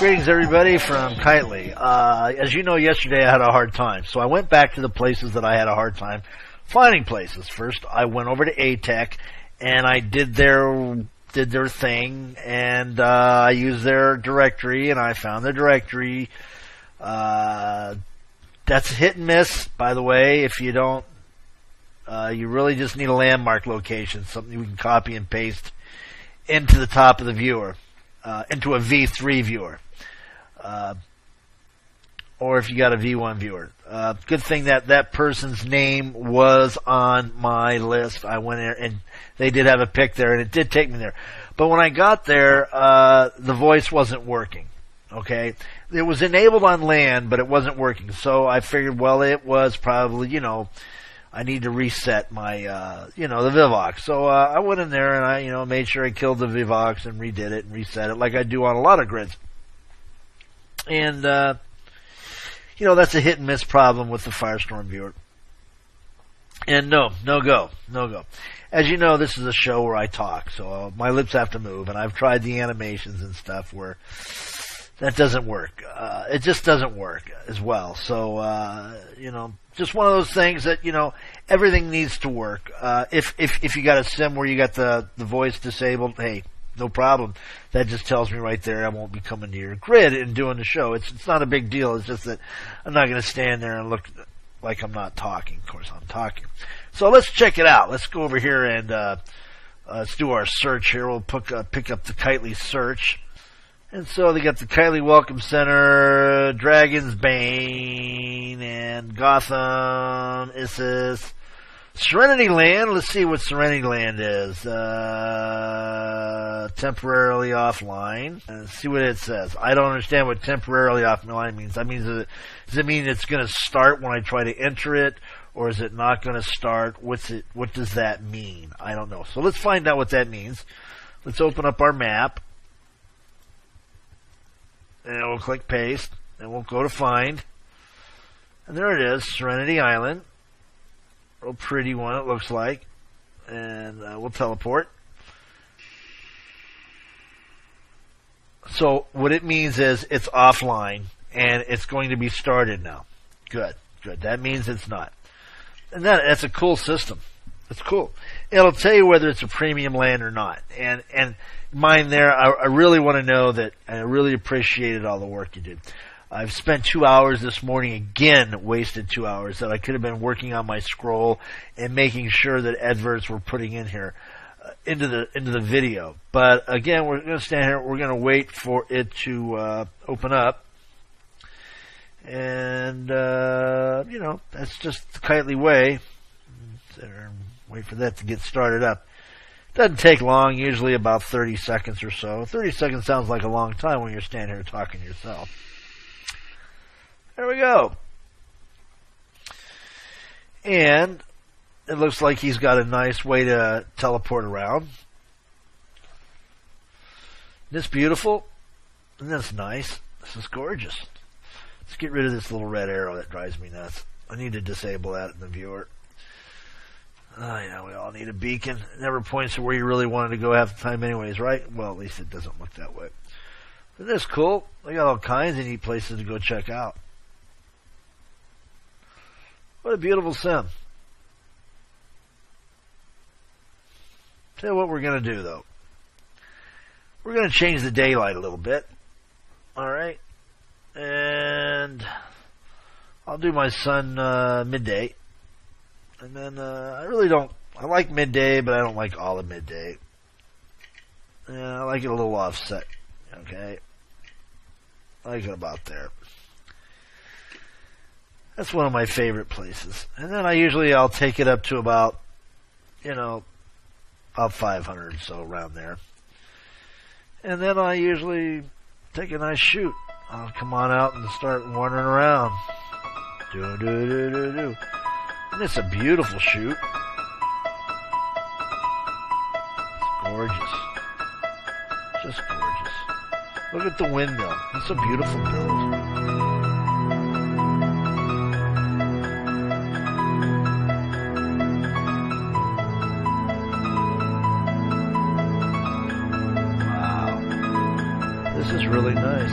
Greetings, everybody, from Kitely. As you know, yesterday I had a hard time, so I went back to the places that I had a hard time finding places. First, I went over to Atek, and I did their thing, and I used their directory, and I found their directory. That's hit and miss, by the way. If you don't, you really just need a landmark location, something you can copy and paste into the top of the viewer, into a V3 viewer. Or if you got a V1 viewer. Good thing that person's name was on my list. I went there and they did have a pick there, and it did take me there. But when I got there, the voice wasn't working. Okay? It was enabled on LAN, but it wasn't working. So I figured, well, it was probably, I need to reset my, the Vivox. So I went in there and I, made sure I killed the Vivox and redid it and reset it like I do on a lot of grids. And, that's a hit and miss problem with the Firestorm viewer. And no go. As you know, this is a show where I talk, so my lips have to move, and I've tried the animations and stuff where that doesn't work. It just doesn't work as well. So, just one of those things that, everything needs to work. If you got a sim where you got the voice disabled, hey, no problem. That just tells me right there I won't be coming to your grid and doing the show. It's not a big deal. It's just that I'm not going to stand there and look like I'm not talking. Of course, I'm talking. So let's check it out. Let's go over here and let's do our search here. We'll pick up the Kitely search. And so they got the Kitely Welcome Center, Dragon's Bane, and Gotham, Isis, Serenity Land. Let's see what Serenity Land is. Temporarily offline. Let's see what it says. I don't understand what temporarily offline means. That means, does it mean it's going to start when I try to enter it, or is it not going to start? What does that mean? I don't know. So let's find out what that means. Let's open up our map. And we'll click paste. And we'll go to find. And there it is, Serenity Island. Real pretty one, it looks like. And we'll teleport. So what it means is it's offline and it's going to be started now. Good. That means it's not. And that's a cool system. It's cool. It'll tell you whether it's a premium land or not. And mine there, I really want to know that I really appreciated all the work you did. I've spent 2 hours this morning, again, wasted 2 hours that I could have been working on my scroll and making sure that adverts were putting in here into the video. But again, we're going to stand here. We're going to wait for it to open up. And, that's just the Kitely way. Sit there and wait for that to get started up. Doesn't take long, usually about 30 seconds or so. 30 seconds sounds like a long time when you're standing here talking to yourself. There we go. And it looks like he's got a nice way to teleport around. Isn't this beautiful? Isn't this nice? This is gorgeous. Let's get rid of this little red arrow that drives me nuts. I need to disable that in the viewer. We all need a beacon. It never points to where you really wanted to go half the time anyways, right? Well, at least it doesn't look that way. Isn't this cool? They got all kinds of neat places to go check out. What a beautiful sim. Tell you what we're going to do, though. We're going to change the daylight a little bit. Alright? And I'll do my sun midday. And then I like midday, but I don't like all of midday. I like it a little offset. Okay? I like it about there. That's one of my favorite places. And then I'll take it up to about 500 or so around there. And then I usually take a nice shoot. I'll come on out and start wandering around. And it's a beautiful shoot. It's gorgeous. Just gorgeous. Look at the windmill. It's a beautiful build. This is really nice.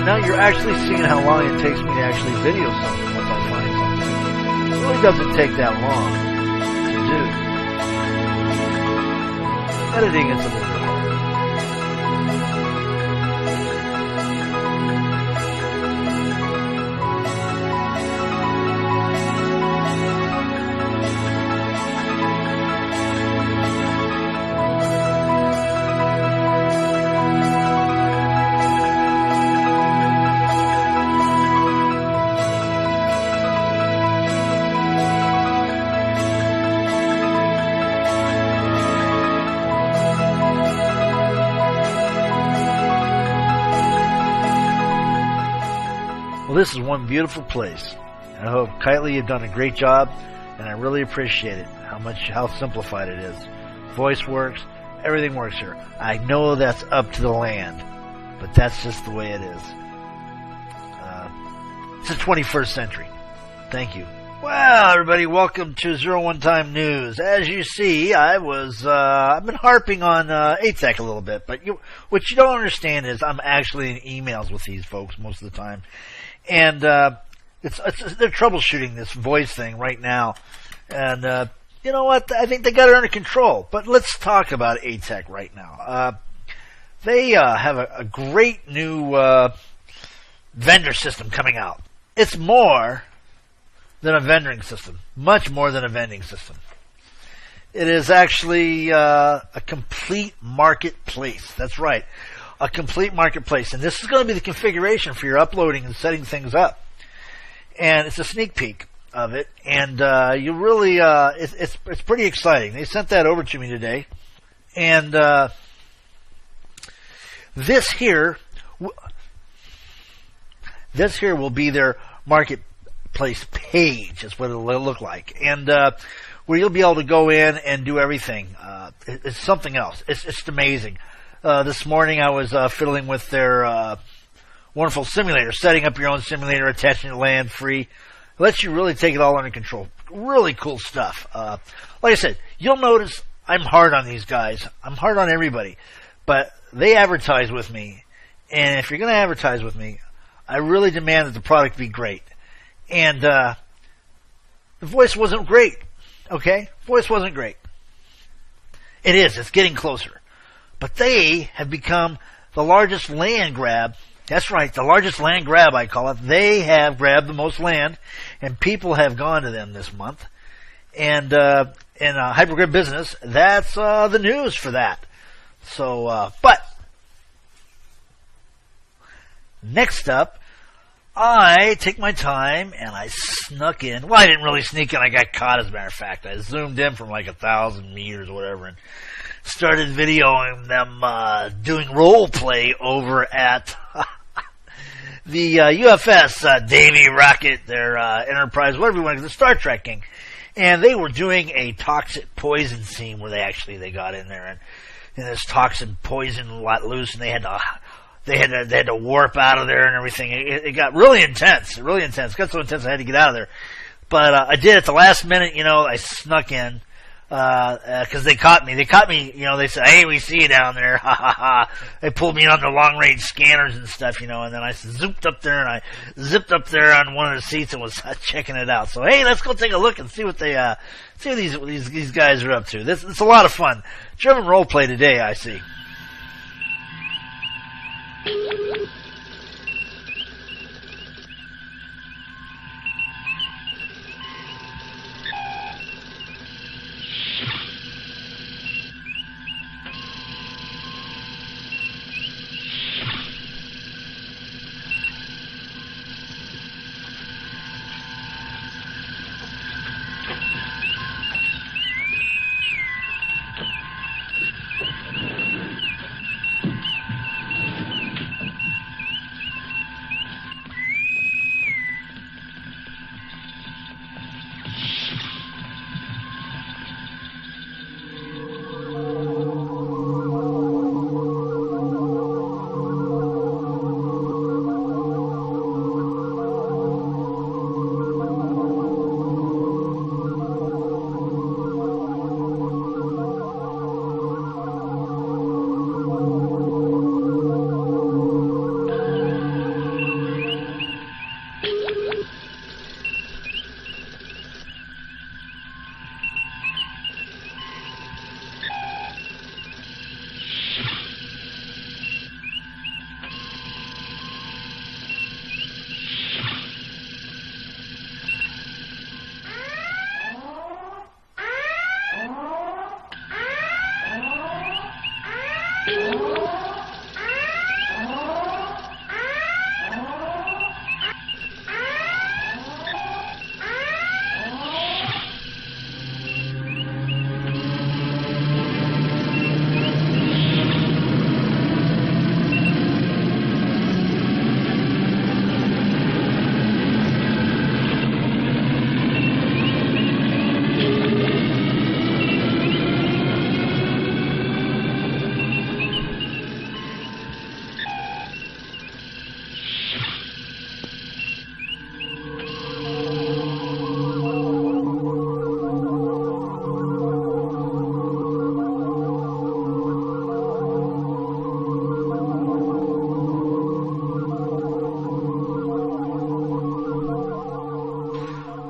now you're actually seeing how long it takes me to actually video something once I find something. It really doesn't take that long to do. Editing is a little bit hard. This is one beautiful place. I hope, Kitely, you've done a great job, and I really appreciate it, how simplified it is. Voice works, everything works here. I know that's up to the land, but that's just the way it is. It's the 21st century. Thank you. Well, everybody, welcome to 01 Time News. As you see, I've been harping on Atek a little bit, but what you don't understand is I'm actually in emails with these folks most of the time. And they're troubleshooting this voice thing right now. And you know what? I think they got it under control. But let's talk about Atek right now. They have a great new vendor system coming out. It's more than a vending system. Much more than a vending system. It is actually a complete marketplace. That's right. A complete marketplace. And this is going to be the configuration for your uploading and setting things up. And it's a sneak peek of it. And you really, it's pretty exciting. They sent that over to me today. And this here will be their marketplace page. That's what it'll look like. And where you'll be able to go in and do everything. It's something else. It's amazing. This morning I was fiddling with their wonderful simulator, setting up your own simulator, attaching it land free. Lets you really take it all under control. Really cool stuff. Like I said, you'll notice I'm hard on these guys. I'm hard on everybody. But they advertise with me. And if you're going to advertise with me, I really demand that the product be great. And the voice wasn't great. Okay? Voice wasn't great. It is. It's getting closer. But they have become the largest land grab. That's right, the largest land grab, I call it. They have grabbed the most land, and people have gone to them this month. And in hypergrid business, that's the news for that. So, but next up, I take my time and I snuck in. Well, I didn't really sneak in. I got caught, as a matter of fact. I zoomed in from like 1,000 meters or whatever, and started videoing them doing role play over at the UFS, Davy Rocket, their Enterprise, whatever you want, the Star Trekking. And they were doing a toxic poison scene where they got in there, and this toxic poison let loose, and they had to warp out of there and everything. It got really intense, really intense. It got so intense I had to get out of there. But I did at the last minute, I snuck in. Cause they caught me, they said, hey, we see you down there, ha ha ha. They pulled me on the long range scanners and stuff, and then I zipped up there and I zipped up there on one of the seats and was checking it out. So, hey, let's go take a look and see what these guys are up to. It's a lot of fun. German role play today, I see.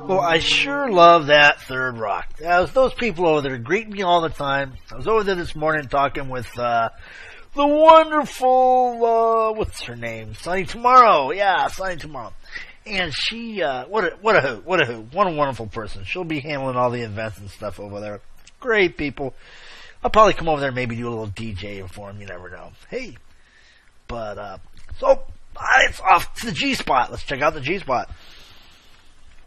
Well, I sure love that third rock. Those people over there greet me all the time. I was over there this morning talking with the wonderful, what's her name? Sunny Tomorrow. Yeah, Sunny Tomorrow. And she, what a hoot. What a wonderful person. She'll be handling all the events and stuff over there. Great people. I'll probably come over there and maybe do a little DJing for them. You never know. Hey. But, so, it's off to the Gspot. Let's check out the Gspot.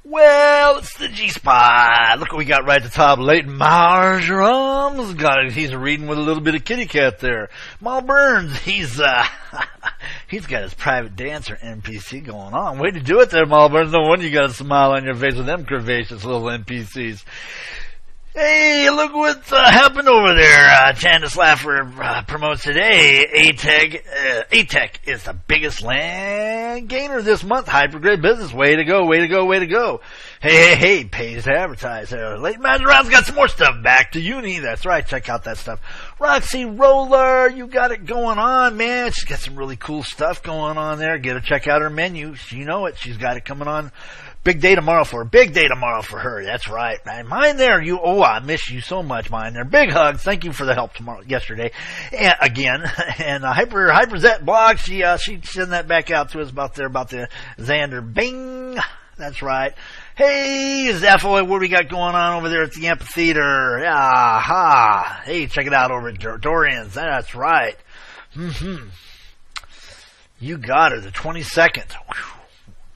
Well, it's the Gspot. Look what we got right at the top. Leighton Marjorum's got it. He's reading with a little bit of kitty cat there. Mal Burns, he's got his private dancer NPC going on. Way to do it there, Mal Burns. No wonder you got a smile on your face with them curvaceous little NPCs. Hey, look what's happened over there. Chandler Slackware promotes today. Atek is the biggest land gainer this month. Hypergrid business. Way to go, way to go, way to go. Hey, pays to advertise there. Late Major's got some more stuff. Back to uni. That's right. Check out that stuff. Roxy Roller, you got it going on, man. She's got some really cool stuff going on there. Get her check out her menu. You know it. She's got it coming on. Big day tomorrow for her. Big day tomorrow for her. That's right, man. Minethere, I miss you so much, Minethere. Big hugs. Thank you for the help yesterday. And again, and Hyperzette blog, she sent that back out to us about the Xander Bing. That's right. Hey, Zepho, what we got going on over there at the amphitheater? Aha. Hey, check it out over at Dorian's. That's right. You got her, the 22nd. Whew.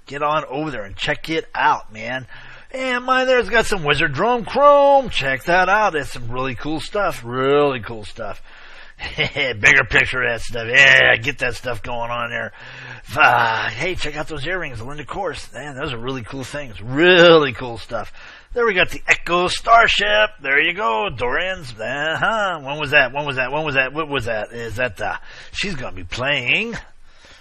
Get on over there and check it out, man. And Minethere's got some Wizard Drone Chrome. Check that out. It's some really cool stuff. Really cool stuff. Bigger picture of that stuff. Yeah, get that stuff going on there. Hey, check out those earrings, Linda Course. Man, those are really cool things. Really cool stuff. There we got the Echo Starship. There you go. Dorian's. When was that? What was that? Is that she's going to be playing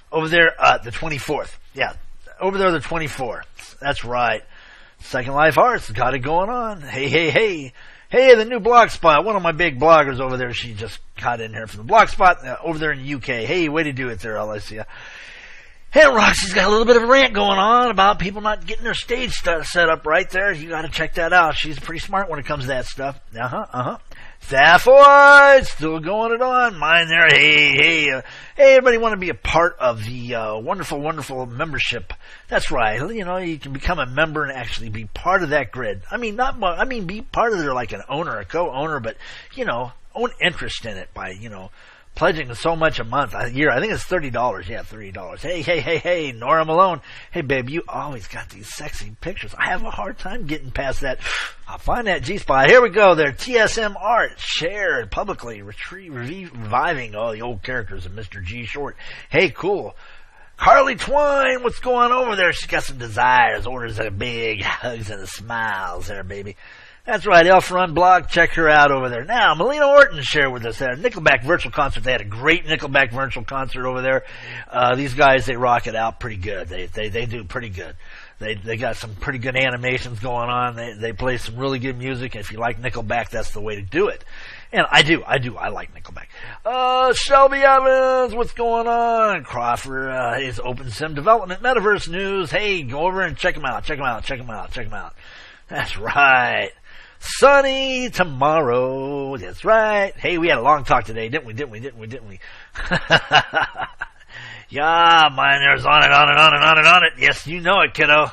over there the 24th. Yeah. Over there, the 24th. That's right. Secondlife Arts got it going on. Hey, the new Blogspot. One of my big bloggers over there, she just got in here from the Blogspot over there in the UK. Hey, way to do it there, Alicia. Hey, Roxy's got a little bit of a rant going on about people not getting their stage set up right there. You got to check that out. She's pretty smart when it comes to that stuff. Sapphire, still going it on. Minethere, hey, everybody want to be a part of the wonderful membership. That's right. You know, you can become a member and actually be part of that grid. Be part of it like an owner, a co-owner, but, own interest in it by, pledging so much a month, a year. I think it's $30. Yeah, $30. Hey, Nora Malone. Hey, babe, you always got these sexy pictures. I have a hard time getting past that. I'll find that G-spot. Here we go there. TSM art shared publicly, reviving all the old characters of Mr. G Short. Hey, cool. Carly Twine, what's going on over there? She's got some desires, orders that are big, hugs and smiles there, baby. That's right, Elf Run blog. Check her out over there. Now, Melina Orton shared with us at a Nickelback virtual concert. They had a great Nickelback virtual concert over there. These guys, they rock it out pretty good. They do pretty good. They got some pretty good animations going on. They play some really good music. If you like Nickelback, that's the way to do it. And I do. I like Nickelback. Shelby Evans, what's going on? Crawford, is OpenSim development metaverse news. Hey, go over and check them out. That's right. Sunny tomorrow. That's right. Hey, we had a long talk today, didn't we? Yeah, Minethere's on it. Yes, you know it, kiddo.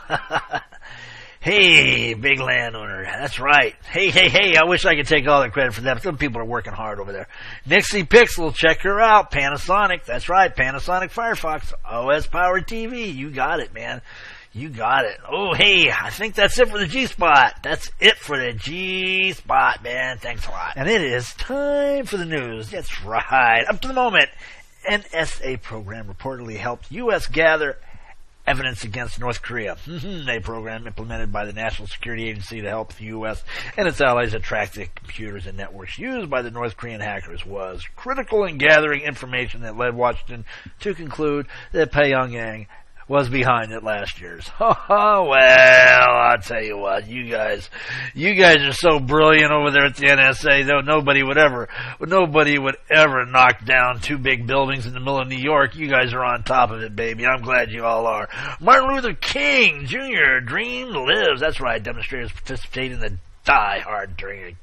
Hey, big landowner. That's right. Hey, I wish I could take all the credit for that. Some people are working hard over there. Nixie Pixel, check her out. Panasonic. That's right. Panasonic Firefox. OS powered TV. You got it, man. You got it. Oh, hey, I think that's it for the G-Spot. That's it for the G-Spot, man. Thanks a lot. And it is time for the news. That's right. Up to the moment, NSA program reportedly helped U.S. gather evidence against North Korea. A program implemented by the National Security Agency to help the U.S. and its allies attract the computers and networks used by the North Korean hackers was critical in gathering information that led Washington to conclude that Pyongyang was behind it last year's. Oh, well, I'll tell you what, you guys are so brilliant over there at the NSA, though nobody would ever knock down 2 big buildings in the middle of New York. You guys are on top of it, baby. I'm glad you all are. Martin Luther King Jr. Dream lives. That's right, demonstrators participate in the Die Hard during a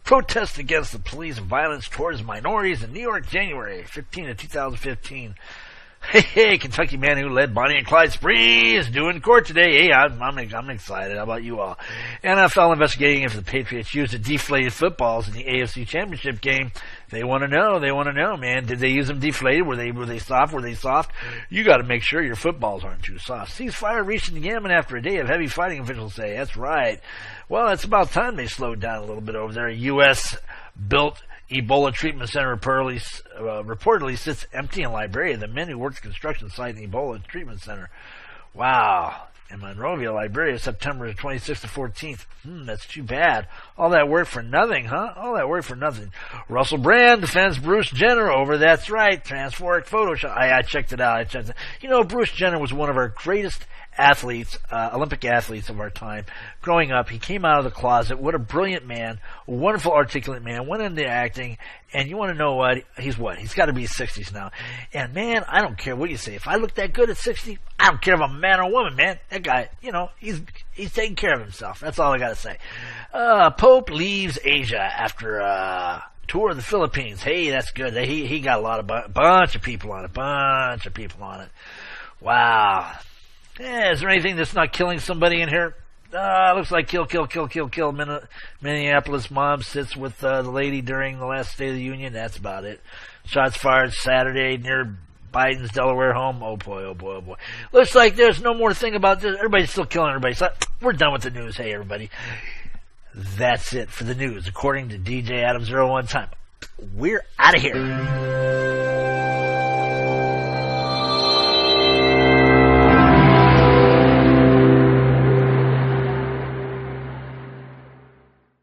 protest against the police violence towards minorities in New York, January 15 of 2015. Hey, Kentucky man who led Bonnie and Clyde spree is due in court today. Hey, I'm excited. How about you all? NFL investigating if the Patriots used the deflated footballs in the AFC Championship game. They want to know, man. Did they use them deflated? Were they soft? You got to make sure your footballs aren't too soft. Ceasefire reached in Yemen after a day of heavy fighting, officials say. That's right. Well, it's about time they slowed down a little bit over there. A U.S. built Ebola treatment center reportedly sits empty in Liberia. The men who worked the construction site in the Ebola treatment center. Wow. In Monrovia, Liberia, September 26th to 14th. That's too bad. All that work for nothing, huh? All that work for nothing. Russell Brand defends Bruce Jenner over, that's right, transphoric Photoshop. I checked it out. You know, Bruce Jenner was one of our greatest athletes, Olympic athletes of our time. Growing up, he came out of the closet. What a brilliant man, a wonderful, articulate man, went into acting, and you want to know what? He's got to be his 60s now. And man, I don't care what you say. If I look that good at 60, I don't care if I'm a man or a woman, man. That guy, you know, he's taking care of himself. That's all I got to say. Pope leaves Asia after tour of the Philippines. Hey, that's good. He got a bunch of people on it. Wow. Yeah, is there anything that's not killing somebody in here? Looks like kill. Minneapolis mob sits with the lady during the last State of the Union. That's about it. Shots fired Saturday near Biden's Delaware home. Oh boy. Looks like there's no more thing about this. Everybody's still killing everybody. So we're done with the news. Hey, everybody. That's it for the news. According to DJ Adam 01 Time. We're out of here.